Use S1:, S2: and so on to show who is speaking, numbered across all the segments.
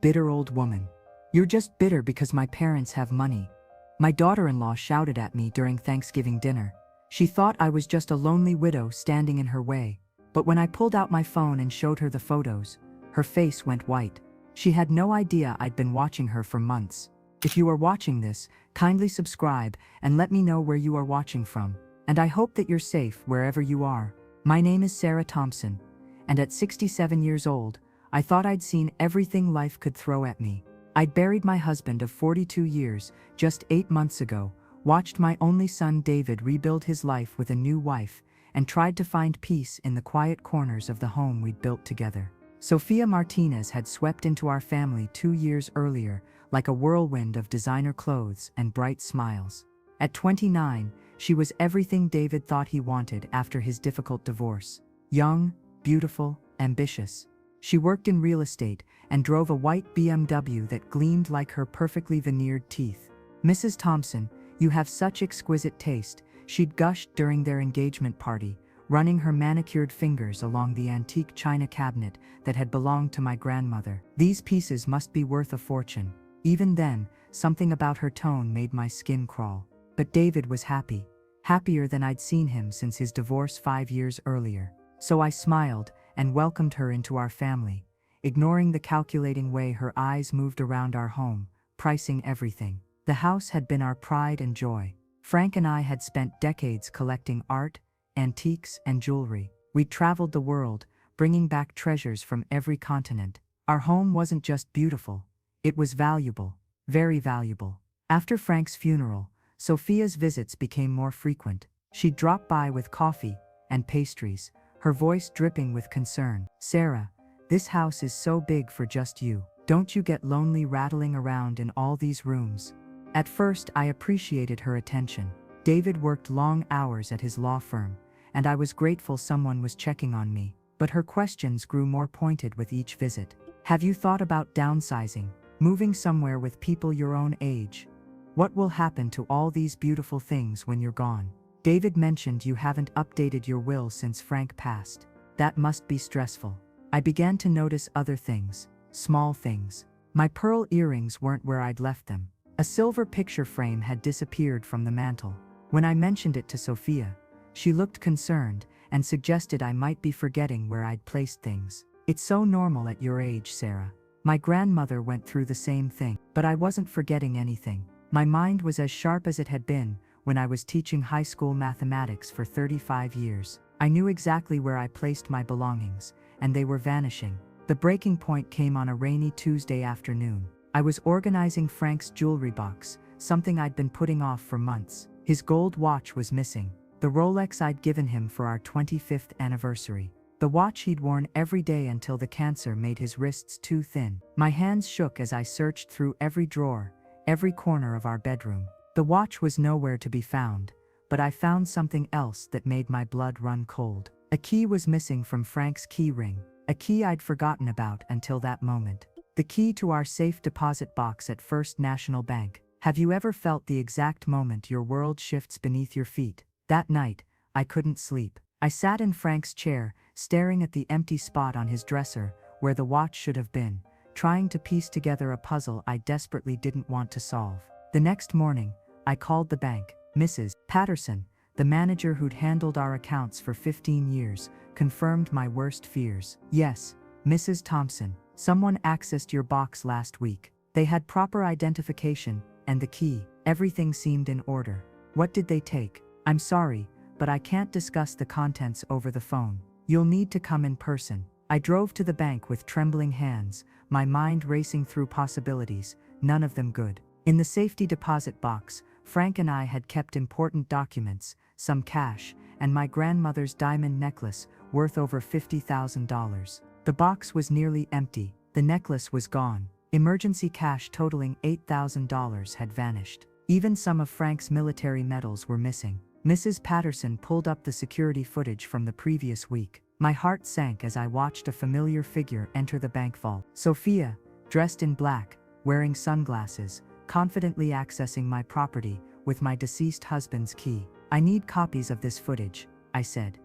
S1: bitter old woman. You're just bitter because my parents have money. My daughter-in-law shouted at me during Thanksgiving dinner. She thought I was just a lonely widow standing in her way. But when I pulled out my phone and showed her the photos, her face went white. She had no idea I'd been watching her for months. If you are watching this, kindly subscribe and let me know where you are watching from. And I hope that you're safe wherever you are. My name is Sarah Thompson, and at 67 years old, I thought I'd seen everything life could throw at me. I'd buried my husband of 42 years just 8 months ago, watched my only son David rebuild his life with a new wife, and tried to find peace in the quiet corners of the home we'd built together. Sofia Martinez had swept into our family 2 years earlier, like a whirlwind of designer clothes and bright smiles. At 29, she was everything David thought he wanted after his difficult divorce. Young, beautiful, ambitious. She worked in real estate and drove a white BMW that gleamed like her perfectly veneered teeth. "Mrs. Thompson, you have such exquisite taste," she'd gushed during their engagement party, running her manicured fingers along the antique china cabinet that had belonged to my grandmother. "These pieces must be worth a fortune." Even then, something about her tone made my skin crawl. But David was happy, happier than I'd seen him since his divorce 5 years earlier. So I smiled and welcomed her into our family, ignoring the calculating way her eyes moved around our home, pricing everything. The house had been our pride and joy. Frank and I had spent decades collecting art, antiques, and jewelry. We'd traveled the world, bringing back treasures from every continent. Our home wasn't just beautiful, it was valuable, very valuable. After Frank's funeral, Sofia's visits became more frequent. She'd drop by with coffee and pastries, her voice dripping with concern. "Sarah, this house is so big for just you. Don't you get lonely rattling around in all these rooms?" At first, I appreciated her attention. David worked long hours at his law firm, and I was grateful someone was checking on me. But her questions grew more pointed with each visit. "Have you thought about downsizing, moving somewhere with people your own age? What will happen to all these beautiful things when you're gone? David mentioned you haven't updated your will since Frank passed. That must be stressful." I began to notice other things, small things. My pearl earrings weren't where I'd left them. A silver picture frame had disappeared from the mantel. When I mentioned it to Sofia, she looked concerned and suggested I might be forgetting where I'd placed things. "It's so normal at your age, Sarah. My grandmother went through the same thing." But I wasn't forgetting anything. My mind was as sharp as it had been when I was teaching high school mathematics for 35 years. I knew exactly where I placed my belongings, and they were vanishing. The breaking point came on a rainy Tuesday afternoon. I was organizing Frank's jewelry box, something I'd been putting off for months. His gold watch was missing, the Rolex I'd given him for our 25th anniversary. The watch he'd worn every day until the cancer made his wrists too thin. My hands shook as I searched through every drawer, every corner of our bedroom. The watch was nowhere to be found, but I found something else that made my blood run cold. A key was missing from Frank's key ring, a key I'd forgotten about until that moment. The key to our safe deposit box at First National Bank. Have you ever felt the exact moment your world shifts beneath your feet? That night, I couldn't sleep. I sat in Frank's chair, staring at the empty spot on his dresser, where the watch should have been, trying to piece together a puzzle I desperately didn't want to solve. The next morning, I called the bank. Mrs. Patterson, the manager who'd handled our accounts for 15 years, confirmed my worst fears. "Yes, Mrs. Thompson, someone accessed your box last week. They had proper identification and the key. Everything seemed in order." "What did they take?" "I'm sorry, but I can't discuss the contents over the phone. You'll need to come in person." I drove to the bank with trembling hands, my mind racing through possibilities, none of them good. In the safety deposit box, Frank and I had kept important documents, some cash, and my grandmother's diamond necklace worth over $50,000. The box was nearly empty. The necklace was gone. Emergency cash totaling $8,000 had vanished. Even some of Frank's military medals were missing. Mrs. Patterson pulled up the security footage from the previous week. My heart sank as I watched a familiar figure enter the bank vault. Sofia, dressed in black, wearing sunglasses, confidently accessing my property with my deceased husband's key. "I need copies of this footage," I said,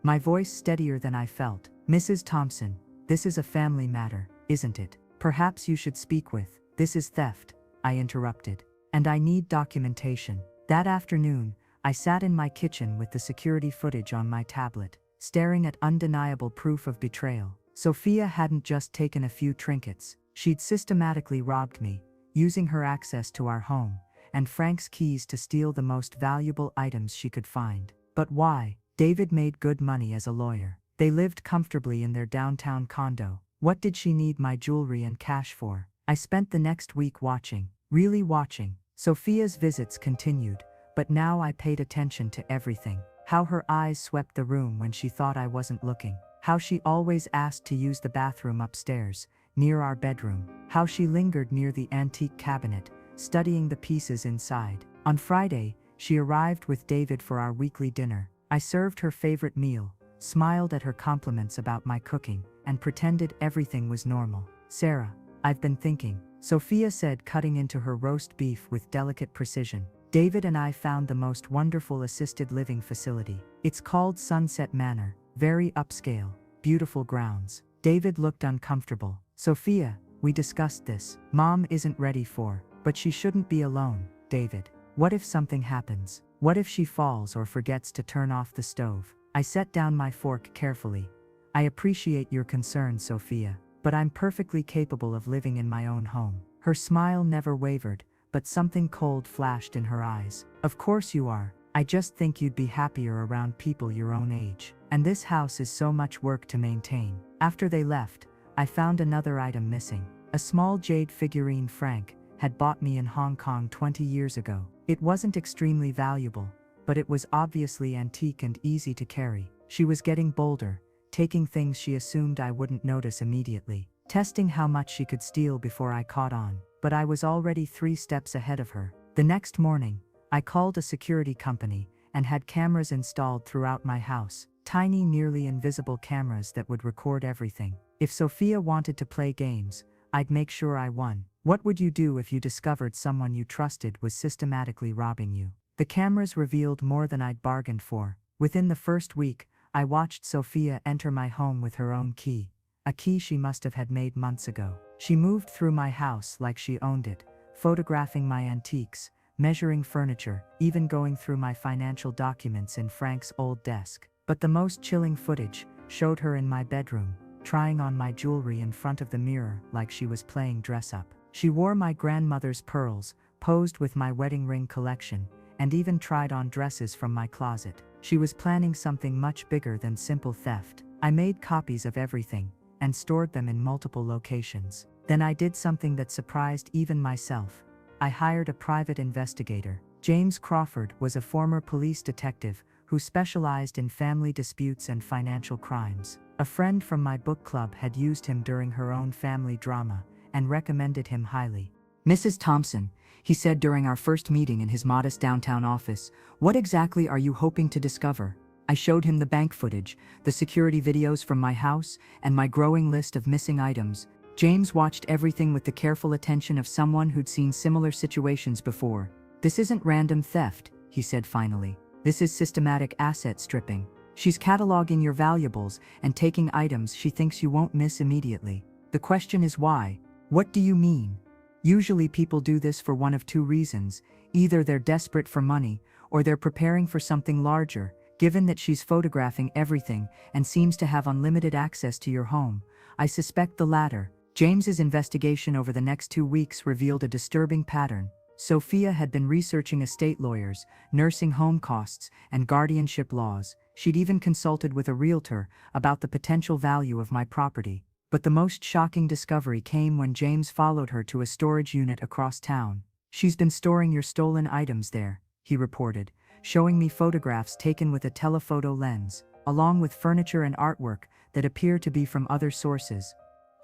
S1: my voice steadier than I felt. "Mrs. Thompson, this is a family matter, isn't it? perhaps you should speak with. This is theft, I interrupted. And I need documentation. That afternoon, I sat in my kitchen with the security footage on my tablet, staring at undeniable proof of betrayal. Sophia hadn't just taken a few trinkets. She'd systematically robbed me, using her access to our home and Frank's keys to steal the most valuable items she could find. But why? David made good money as a lawyer. They lived comfortably in their downtown condo. What did she need my jewelry and cash for? I spent the next week watching, really watching. Sophia's visits continued, but now I paid attention to everything. How her eyes swept the room when she thought I wasn't looking. How she always asked to use the bathroom upstairs, near our bedroom. How she lingered near the antique cabinet, studying the pieces inside. On Friday, she arrived with David for our weekly dinner. I served her favorite meal, smiled at her compliments about my cooking, and pretended everything was normal. Sarah, I've been thinking, Sophia said, cutting into her roast beef with delicate precision. David and I found the most wonderful assisted living facility. It's called Sunset Manor, very upscale, beautiful grounds. David looked uncomfortable. Sophia, we discussed this. Mom isn't ready for, but she shouldn't be alone, David. What if something happens? What if she falls or forgets to turn off the stove? I set down my fork carefully. I appreciate your concern, Sophia, but I'm perfectly capable of living in my own home. Her smile never wavered, but something cold flashed in her eyes. Of course you are. I just think you'd be happier around people your own age. And this house is so much work to maintain. After they left, I found another item missing. A small jade figurine Frank had bought me in Hong Kong 20 years ago. It wasn't extremely valuable, but it was obviously antique and easy to carry. She was getting bolder, taking things she assumed I wouldn't notice immediately, testing how much she could steal before I caught on. But I was already 3 steps ahead of her. The next morning, I called a security company and had cameras installed throughout my house, tiny, nearly invisible cameras that would record everything. If Sophia wanted to play games, I'd make sure I won. What would you do if you discovered someone you trusted was systematically robbing you? The cameras revealed more than I'd bargained for. Within the first week, I watched Sophia enter my home with her own key, a key she must have had made months ago. She moved through my house like she owned it, photographing my antiques, measuring furniture, even going through my financial documents in Frank's old desk. But the most chilling footage showed her in my bedroom, trying on my jewelry in front of the mirror like she was playing dress-up. She wore my grandmother's pearls, posed with my wedding ring collection, and even tried on dresses from my closet. She was planning something much bigger than simple theft. I made copies of everything and stored them in multiple locations. Then I did something that surprised even myself. I hired a private investigator. James Crawford was a former police detective who specialized in family disputes and financial crimes. A friend from my book club had used him during her own family drama and recommended him highly. Mrs. Thompson, he said during our first meeting in his modest downtown office, what exactly are you hoping to discover? I showed him the bank footage, the security videos from my house, and my growing list of missing items. James watched everything with the careful attention of someone who'd seen similar situations before. This isn't random theft, he said finally. This is systematic asset stripping. She's cataloging your valuables and taking items she thinks you won't miss immediately. The question is why? What do you mean? Usually people do this for one of 2 reasons. Either they're desperate for money, or they're preparing for something larger. Given that she's photographing everything and seems to have unlimited access to your home, I suspect the latter. James's investigation over the next 2 weeks revealed a disturbing pattern. Sophia had been researching estate lawyers, nursing home costs, and guardianship laws. She'd even consulted with a realtor about the potential value of my property. But the most shocking discovery came when James followed her to a storage unit across town. She's been storing your stolen items there, he reported, showing me photographs taken with a telephoto lens, along with furniture and artwork that appear to be from other sources.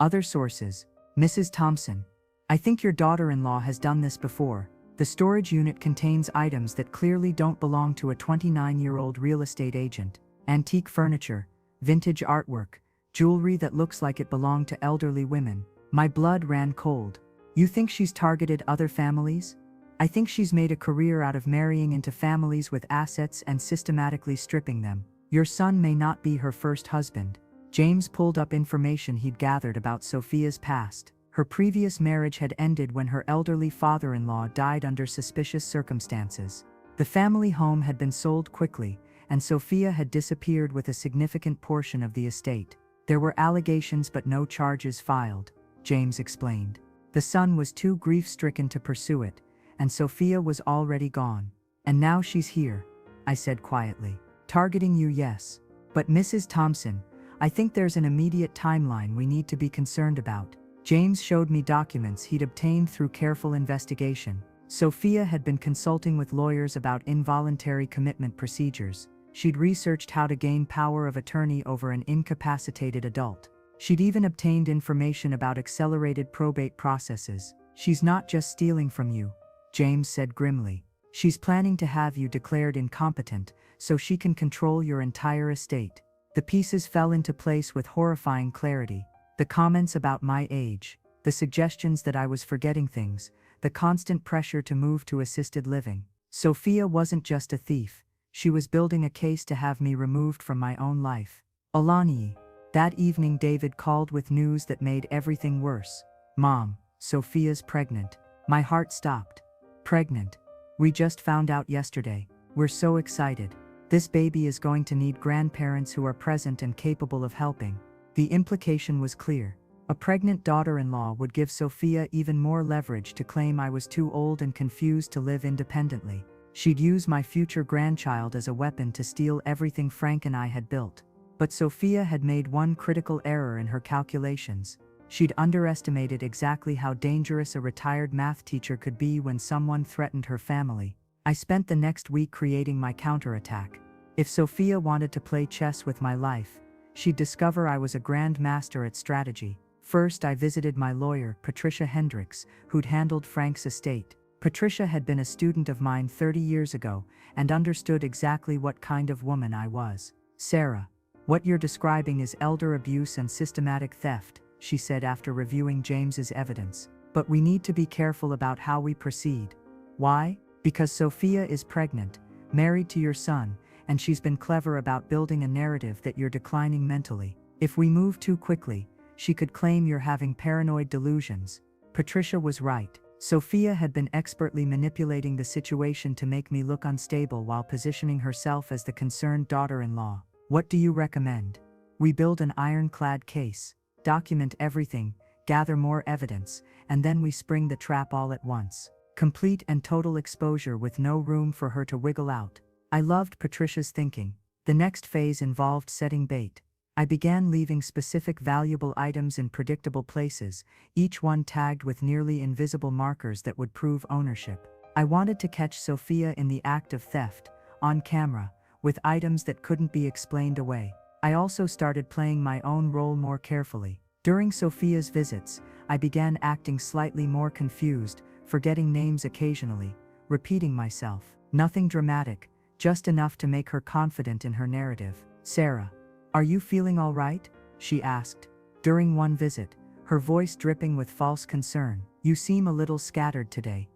S1: Other sources? Mrs. Thompson, I think your daughter-in-law has done this before. The storage unit contains items that clearly don't belong to a 29-year-old real estate agent. Antique furniture, vintage artwork, jewelry that looks like it belonged to elderly women. My blood ran cold. You think she's targeted other families? I think she's made a career out of marrying into families with assets and systematically stripping them. Your son may not be her first husband. James pulled up information he'd gathered about Sophia's past. Her previous marriage had ended when her elderly father-in-law died under suspicious circumstances. The family home had been sold quickly, and Sophia had disappeared with a significant portion of the estate. There were allegations but no charges filed, James explained. The son was too grief-stricken to pursue it, and Sophia was already gone. And now she's here, I said quietly. Targeting you, yes. But Mrs. Thompson, I think there's an immediate timeline we need to be concerned about. James showed me documents he'd obtained through careful investigation. Sophia had been consulting with lawyers about involuntary commitment procedures. She'd researched how to gain power of attorney over an incapacitated adult. She'd even obtained information about accelerated probate processes. She's not just stealing from you, James said grimly. She's planning to have you declared incompetent so she can control your entire estate. The pieces fell into place with horrifying clarity. The comments about my age, the suggestions that I was forgetting things, the constant pressure to move to assisted living. Sophia wasn't just a thief. She was building a case to have me removed from my own life. Olani. That evening David called with news that made everything worse. Mom, Sophia's pregnant. My heart stopped. Pregnant. We just found out yesterday. We're so excited. This baby is going to need grandparents who are present and capable of helping. The implication was clear. A pregnant daughter-in-law would give Sophia even more leverage to claim I was too old and confused to live independently. She'd use my future grandchild as a weapon to steal everything Frank and I had built. But Sophia had made one critical error in her calculations. She'd underestimated exactly how dangerous a retired math teacher could be when someone threatened her family. I spent the next week creating my counterattack. If Sophia wanted to play chess with my life, she'd discover I was a grand master at strategy. First, I visited my lawyer, Patricia Hendricks, who'd handled Frank's estate. Patricia had been a student of mine 30 years ago and understood exactly what kind of woman I was. Sarah, what you're describing is elder abuse and systematic theft, she said after reviewing James's evidence. But we need to be careful about how we proceed. Why? Because Sophia is pregnant, married to your son, and she's been clever about building a narrative that you're declining mentally. If we move too quickly, she could claim you're having paranoid delusions. Patricia was right. Sophia had been expertly manipulating the situation to make me look unstable while positioning herself as the concerned daughter-in-law. What do you recommend? We build an ironclad case, document everything, gather more evidence, and then we spring the trap all at once. Complete and total exposure with no room for her to wiggle out. I loved Patricia's thinking. The next phase involved setting bait. I began leaving specific valuable items in predictable places, each one tagged with nearly invisible markers that would prove ownership. I wanted to catch Sophia in the act of theft, on camera, with items that couldn't be explained away. I also started playing my own role more carefully. During Sophia's visits, I began acting slightly more confused, forgetting names occasionally, repeating myself. Nothing dramatic, just enough to make her confident in her narrative. Sarah, are you feeling all right? She asked. During one visit, her voice dripping with false concern. You seem a little scattered today.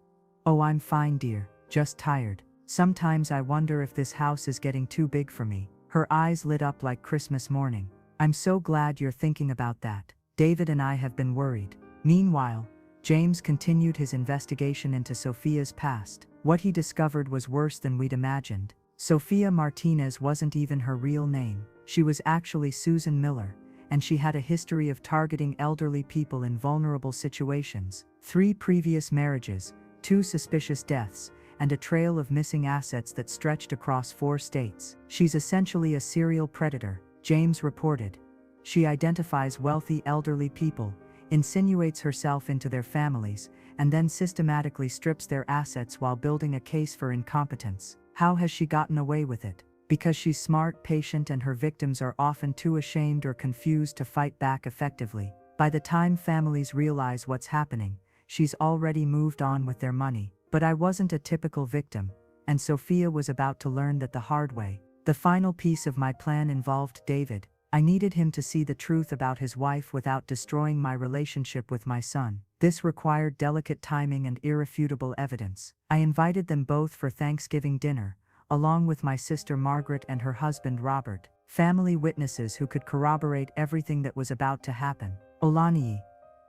S1: Oh, I'm fine, dear, just tired. Sometimes I wonder if this house is getting too big for me. Her eyes lit up like Christmas morning. I'm so glad you're thinking about that. David and I have been worried. Meanwhile, James continued his investigation into Sophia's past. What he discovered was worse than we'd imagined. Sophia Martinez wasn't even her real name. She was actually Susan Miller, and she had a history of targeting elderly people in vulnerable situations. 3 previous marriages, 2 suspicious deaths, and a trail of missing assets that stretched across 4 states. She's essentially a serial predator, James reported. She identifies wealthy elderly people, insinuates herself into their families, and then systematically strips their assets while building a case for incompetence. How has she gotten away with it? Because she's smart, patient, and her victims are often too ashamed or confused to fight back effectively. By the time families realize what's happening, she's already moved on with their money. But I wasn't a typical victim, and Sophia was about to learn that the hard way. The final piece of my plan involved David. I needed him to see the truth about his wife without destroying my relationship with my son. This required delicate timing and irrefutable evidence. I invited them both for Thanksgiving dinner, along with my sister Margaret and her husband Robert, family witnesses who could corroborate everything that was about to happen. Olani,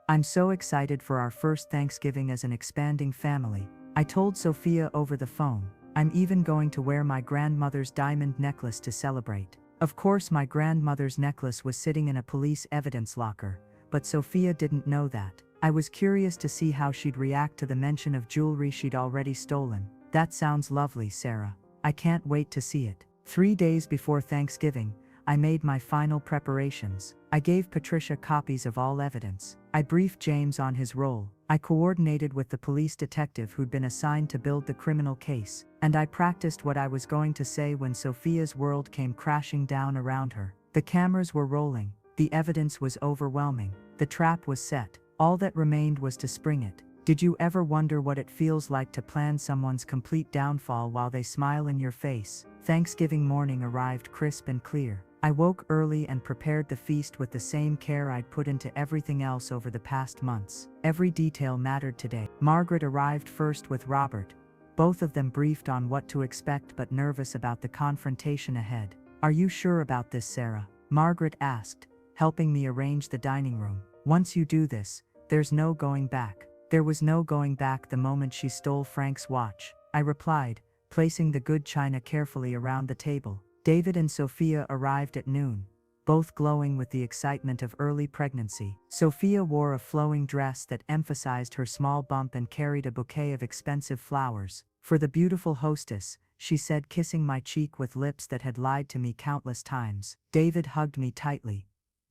S1: I'm so excited for our first Thanksgiving as an expanding family. I told Sophia over the phone. I'm even going to wear my grandmother's diamond necklace to celebrate. Of course, my grandmother's necklace was sitting in a police evidence locker, but Sophia didn't know that. I was curious to see how she'd react to the mention of jewelry she'd already stolen. That sounds lovely, Sarah. I can't wait to see it. 3 days before Thanksgiving, I made my final preparations. I gave Patricia copies of all evidence. I briefed James on his role. I coordinated with the police detective who'd been assigned to build the criminal case, and I practiced what I was going to say when Sophia's world came crashing down around her. The cameras were rolling. The evidence was overwhelming. The trap was set. All that remained was to spring it. Did you ever wonder what it feels like to plan someone's complete downfall while they smile in your face? Thanksgiving morning arrived crisp and clear. I woke early and prepared the feast with the same care I'd put into everything else over the past months. Every detail mattered today. Margaret arrived first with Robert. Both of them briefed on what to expect but nervous about the confrontation ahead. Are you sure about this, Sarah? Margaret asked, helping me arrange the dining room. Once you do this, there's no going back. There was no going back the moment she stole Frank's watch, I replied, placing the good china carefully around the table. David and Sophia arrived at noon, both glowing with the excitement of early pregnancy. Sophia wore a flowing dress that emphasized her small bump and carried a bouquet of expensive flowers. For the beautiful hostess, she said, kissing my cheek with lips that had lied to me countless times. David hugged me tightly.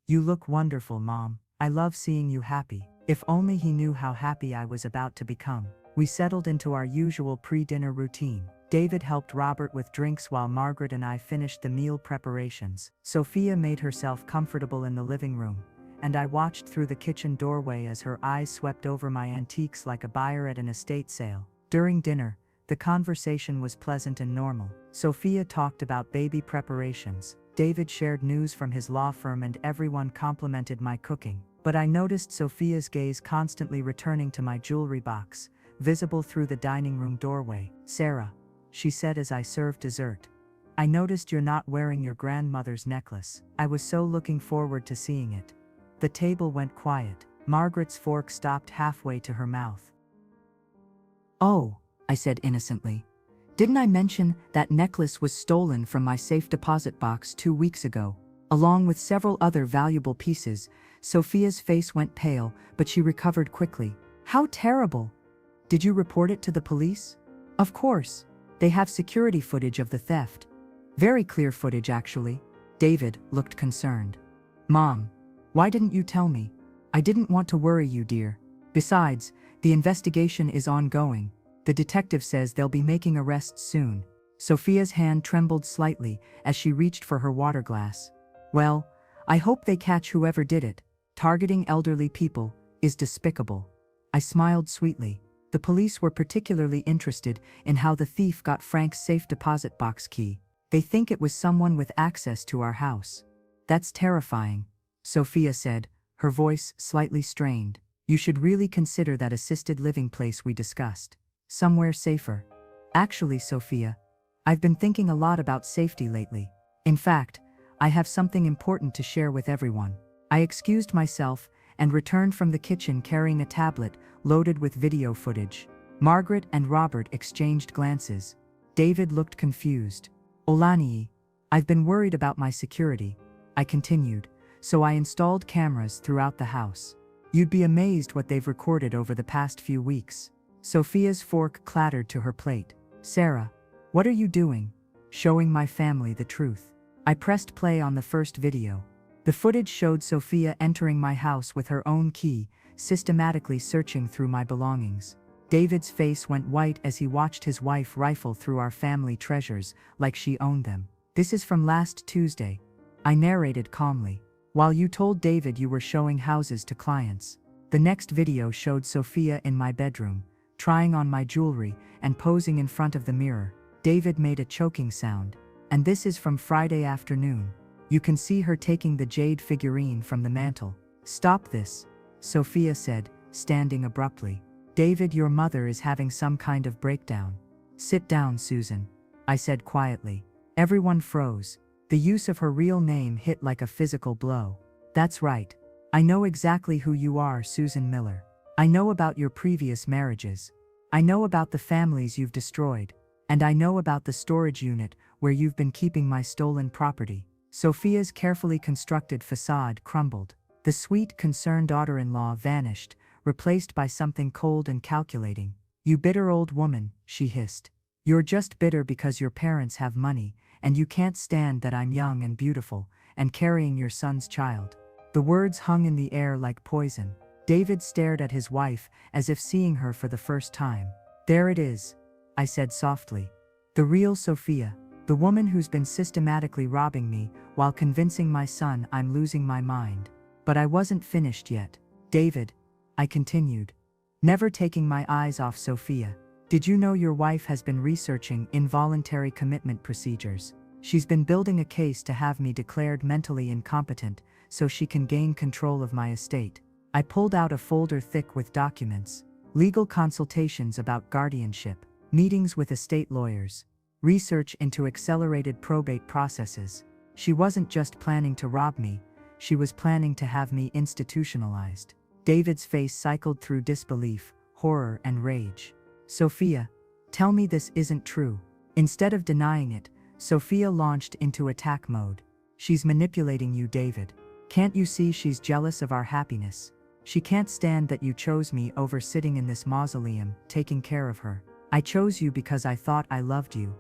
S1: You look wonderful, Mom. I love seeing you happy. If only he knew how happy I was about to become. We settled into our usual pre-dinner routine. David helped Robert with drinks while Margaret and I finished the meal preparations. Sophia made herself comfortable in the living room, and I watched through the kitchen doorway as her eyes swept over my antiques like a buyer at an estate sale. During dinner, the conversation was pleasant and normal. Sophia talked about baby preparations. David shared news from his law firm and everyone complimented my cooking. But I noticed Sophia's gaze constantly returning to my jewelry box, visible through the dining room doorway. Sarah, she said as I served dessert, I noticed you're not wearing your grandmother's necklace. I was so looking forward to seeing it. The table went quiet. Margaret's fork stopped halfway to her mouth. Oh, I said innocently. Didn't I mention that necklace was stolen from my safe deposit box 2 weeks ago, along with several other valuable pieces? Sophia's face went pale, but she recovered quickly. How terrible! Did you report it to the police? Of course. They have security footage of the theft. Very clear footage, actually. David looked concerned. Mom, why didn't you tell me? I didn't want to worry you, dear. Besides, the investigation is ongoing. The detective says they'll be making arrests soon. Sophia's hand trembled slightly as she reached for her water glass. Well, I hope they catch whoever did it. Targeting elderly people is despicable. I smiled sweetly. The police were particularly interested in how the thief got Frank's safe deposit box key. They think it was someone with access to our house. That's terrifying, Sophia said, her voice slightly strained. You should really consider that assisted living place we discussed. Somewhere safer. Actually, Sophia, I've been thinking a lot about safety lately. In fact, I have something important to share with everyone. I excused myself and returned from the kitchen carrying a tablet loaded with video footage. Margaret and Robert exchanged glances. David looked confused. Olani, I've been worried about my security, I continued, so I installed cameras throughout the house. You'd be amazed what they've recorded over the past few weeks. Sophia's fork clattered to her plate. Sarah, what are you doing? Showing my family the truth. I pressed play on the first video. The footage showed Sophia entering my house with her own key, systematically searching through my belongings. David's face went white as he watched his wife rifle through our family treasures like she owned them. This is from last Tuesday, I narrated calmly. While you told David you were showing houses to clients. The next video showed Sophia in my bedroom, trying on my jewelry and posing in front of the mirror. David made a choking sound. And this is from Friday afternoon. You can see her taking the jade figurine from the mantle. Stop this, Sophia said, standing abruptly. David, your mother is having some kind of breakdown. Sit down, Susan, I said quietly. Everyone froze. The use of her real name hit like a physical blow. That's right. I know exactly who you are, Susan Miller. I know about your previous marriages. I know about the families you've destroyed. And I know about the storage unit where you've been keeping my stolen property. Sophia's carefully constructed facade crumbled. The sweet, concerned daughter-in-law vanished, replaced by something cold and calculating. You bitter old woman, she hissed. You're just bitter because your parents have money, and you can't stand that I'm young and beautiful, and carrying your son's child. The words hung in the air like poison. David stared at his wife as if seeing her for the first time. There it is, I said softly. The real Sophia, the woman who's been systematically robbing me while convincing my son I'm losing my mind. But I wasn't finished yet. David, I continued, never taking my eyes off Sophia. Did you know your wife has been researching involuntary commitment procedures? She's been building a case to have me declared mentally incompetent so she can gain control of my estate. I pulled out a folder thick with documents, legal consultations about guardianship, meetings with estate lawyers, research into accelerated probate processes. She wasn't just planning to rob me, she was planning to have me institutionalized. David's face cycled through disbelief, horror, and rage. Sophia, tell me this isn't true. Instead of denying it, Sophia launched into attack mode. She's manipulating you, David. Can't you see she's jealous of our happiness? She can't stand that you chose me over sitting in this mausoleum, taking care of her. I chose you because I thought I loved you,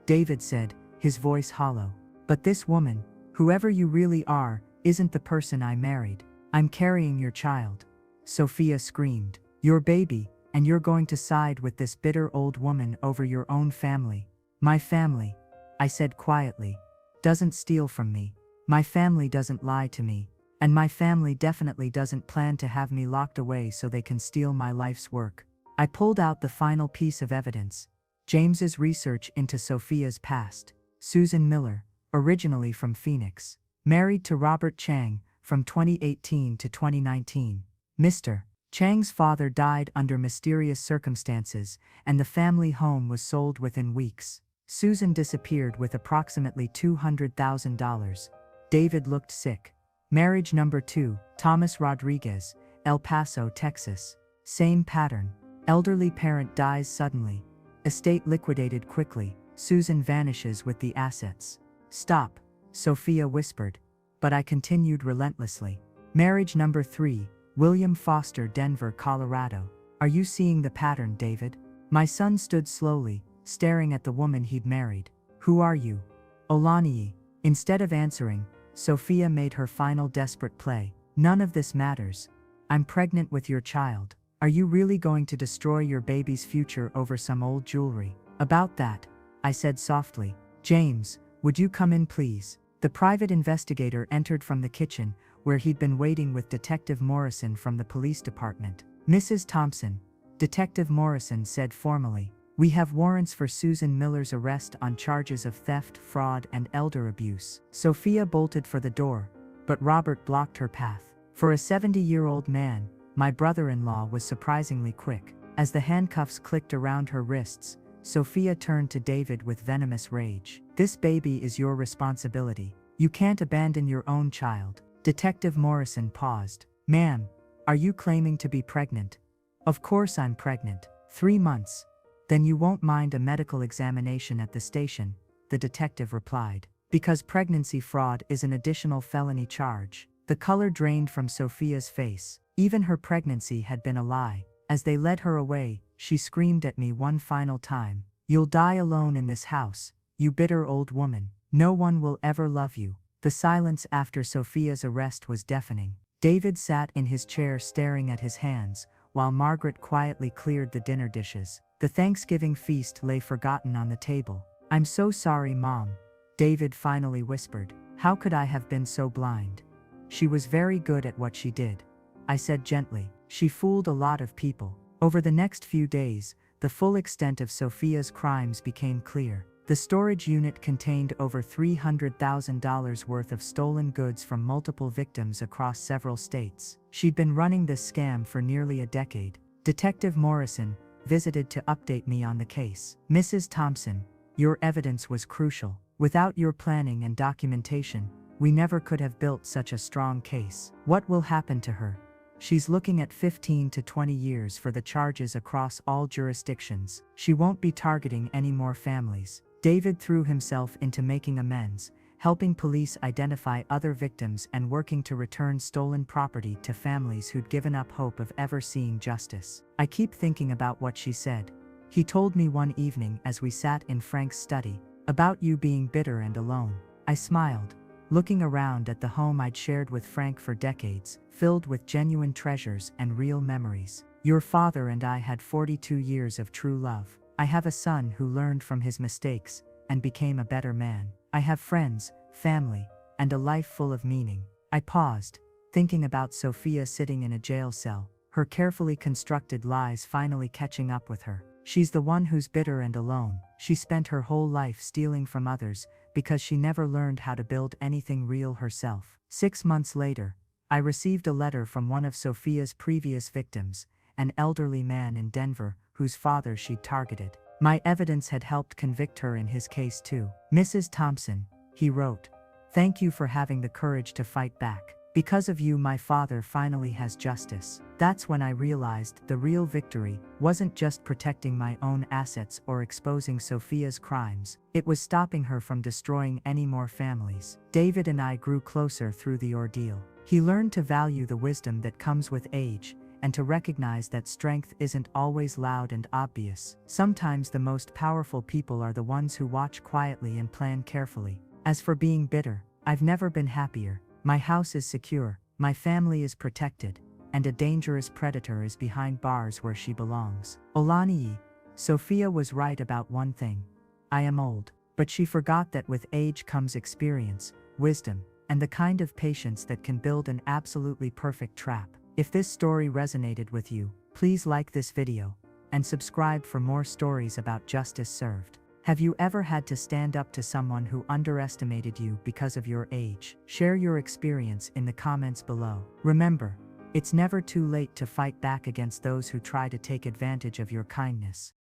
S1: David said, his voice hollow. But this woman, whoever you really are, isn't the person I married. I'm carrying your child. Sophia screamed. Your baby, and you're going to side with this bitter old woman over your own family. My family, I said quietly, doesn't steal from me. My family doesn't lie to me. And my family definitely doesn't plan to have me locked away so they can steal my life's work. I pulled out the final piece of evidence. James's research into Sophia's past. Susan Miller, originally from Phoenix. Married to Robert Chang from 2018 to 2019. Mr. Chang's father died under mysterious circumstances, and the family home was sold within weeks. Susan disappeared with approximately $200,000. David looked sick. Marriage number 2, Thomas Rodriguez, El Paso, Texas. Same pattern. Elderly parent dies suddenly. Estate liquidated quickly. Susan vanishes with the assets. Stop, Sophia whispered. But I continued relentlessly. Marriage number 3, William Foster, Denver, Colorado. Are you seeing the pattern, David? My son stood slowly, staring at the woman he'd married. Who are you? Olaniyi. Instead of answering, Sophia made her final desperate play. None of this matters. I'm pregnant with your child. Are you really going to destroy your baby's future over some old jewelry? About that, I said softly. James, would you come in, please? The private investigator entered from the kitchen, where he'd been waiting with Detective Morrison from the police department. Mrs. Thompson, Detective Morrison said formally, we have warrants for Susan Miller's arrest on charges of theft, fraud, and elder abuse. Sophia bolted for the door, but Robert blocked her path. For a 70-year-old man, my brother-in-law was surprisingly quick. As the handcuffs clicked around her wrists, Sophia turned to David with venomous rage. This baby is your responsibility. You can't abandon your own child. Detective Morrison paused. Ma'am, are you claiming to be pregnant? Of course I'm pregnant. 3 months. Then you won't mind a medical examination at the station, the detective replied. Because pregnancy fraud is an additional felony charge. The color drained from Sophia's face. Even her pregnancy had been a lie. As they led her away, she screamed at me one final time. You'll die alone in this house, you bitter old woman. No one will ever love you. The silence after Sophia's arrest was deafening. David sat in his chair staring at his hands, while Margaret quietly cleared the dinner dishes. The Thanksgiving feast lay forgotten on the table. I'm so sorry, Mom, David finally whispered. How could I have been so blind? She was very good at what she did, I said gently. She fooled a lot of people. Over the next few days, the full extent of Sophia's crimes became clear. The storage unit contained over $300,000 worth of stolen goods from multiple victims across several states. She'd been running this scam for nearly a decade. Detective Morrison visited to update me on the case. Mrs. Thompson, your evidence was crucial. Without your planning and documentation, We never could have built such a strong case. What will happen to her? She's looking at 15 to 20 years for the charges across all jurisdictions. She won't be targeting any more families. David threw himself into making amends, helping police identify other victims and working to return stolen property to families who'd given up hope of ever seeing justice. I keep thinking about what she said. He told me one evening as we sat in Frank's study, about you being bitter and alone. I smiled, looking around at the home I'd shared with Frank for decades, filled with genuine treasures and real memories. Your father and I had 42 years of true love. I have a son who learned from his mistakes and became a better man. I have friends, family, and a life full of meaning. I paused, thinking about Sophia sitting in a jail cell, her carefully constructed lies finally catching up with her. She's the one who's bitter and alone. She spent her whole life stealing from others because she never learned how to build anything real herself. 6 months later, I received a letter from one of Sophia's previous victims, an elderly man in Denver whose father she'd targeted. My evidence had helped convict her in his case too. Mrs. Thompson, he wrote, thank you for having the courage to fight back. Because of you, my father finally has justice. That's when I realized the real victory wasn't just protecting my own assets or exposing Sophia's crimes. It was stopping her from destroying any more families. David and I grew closer through the ordeal. He learned to value the wisdom that comes with age and to recognize that strength isn't always loud and obvious. Sometimes the most powerful people are the ones who watch quietly and plan carefully. As for being bitter, I've never been happier. My house is secure, my family is protected, and a dangerous predator is behind bars where she belongs. Olaniyi, Sophia was right about one thing. I am old, but she forgot that with age comes experience, wisdom, and the kind of patience that can build an absolutely perfect trap. If this story resonated with you, please like this video and subscribe for more stories about justice served. Have you ever had to stand up to someone who underestimated you because of your age? Share your experience in the comments below. Remember, it's never too late to fight back against those who try to take advantage of your kindness.